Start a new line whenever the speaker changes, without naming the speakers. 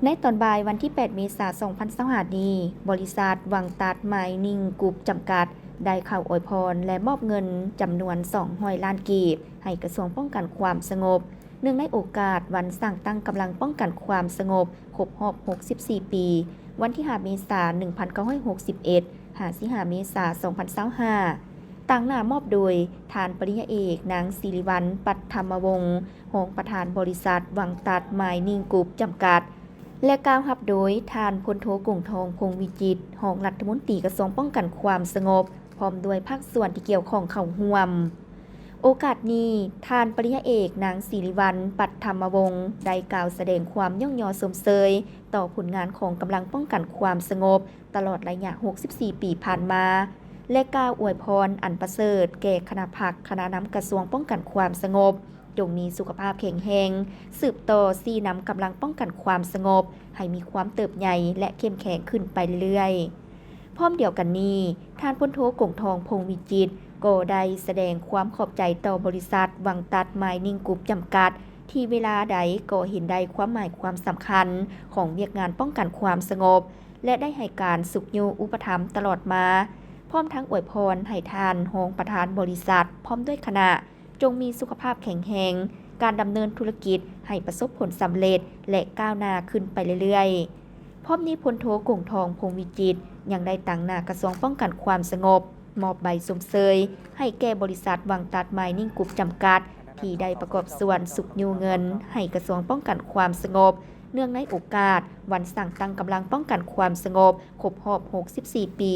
ในตอนบ่ายวันที่ 8 เมษายน 2025 นี้บริษัทวังตัดไมนิ่งกรุ๊ปจำกัด ได้เข้าอวยพรและมอบเงินจำนวน200 ล้านกีบให้กระทรวงป้องกันความสงบเนื่องในโอกาสวันสร้างตั้งกำลังป้องกันความสงบครบรอบ 64 ปี วันที่ 5 เมษายน 1961 5 เมษายน 2025ต่างหน้ามอบโดยทานปริญญาเอกนางศิริวัลย์ ปัทมวงศ์รองประธานบริษัทวังตัดไมนิ่งกรุ๊ปจำกัดและกล่าวรับโดยทานพลโทกงทองพงษ์วิจิตรรองรัฐมนตรีกระทรวงป้องกันความสงบพร้อมด้วยภาคส่วนที่เกี่ยวข้องเข้าร่วมโอกาสนี้ทานปริญญาเอกนางศิริวัลย์ ปัทมวงศ์ได้กล่าวแสดงความย่องยอสมเชยต่อผลงานของกำลังป้องกันความสงบตลอดระยะ 64 ปีผ่านมาและกล่าวอวยพรอันประเสริฐแก่คณะพรรคคณะนำกระทรวงป้องกันความสงบจงมีสุขภาพแข็งแรงสืบต่อซี่นำกำลังป้องกันความสงบให้มีความเติบใหญ่และเข้มแข็งขึ้นไปเรื่อยๆพร้อมเดียวกันนี้ท่านพลโทกงทองพงษ์วิจิตรก็ได้แสดงความขอบใจต่อบริษัทวังตัดไมนิ่งกรุ๊ปจำกัดที่เวลาใดก็เห็นได้ความหมายความสำคัญของเวียกงานป้องกันความสงบและได้ให้การสุขโยอุปถัมภ์ตลอดมาพร้อมทั้งอวยพรให้ทานรองประธานบริษัทพร้อมด้วยคณะจงมีสุขภาพแข็งแรงการดำเนินธุรกิจให้ประสบผลสำเร็จและก้าวหน้าขึ้นไปเรื่อยๆพร้อมนี้พลโทกงทองพงษ์วิจิตรยังได้ตั้งหน้ากระทรวงป้องกันความสงบมอบใบสมเชยให้แก่บริษัทวังตัดไมนิ่งกรุ๊ปจำกัดที่ได้ประกอบส่วนสุขยูเงินให้กระทรวงป้องกันความสงบเนื่องในโอกาสวันสั่งตั้งกำลังป้องกันความสงบครบรอบ 64 ปี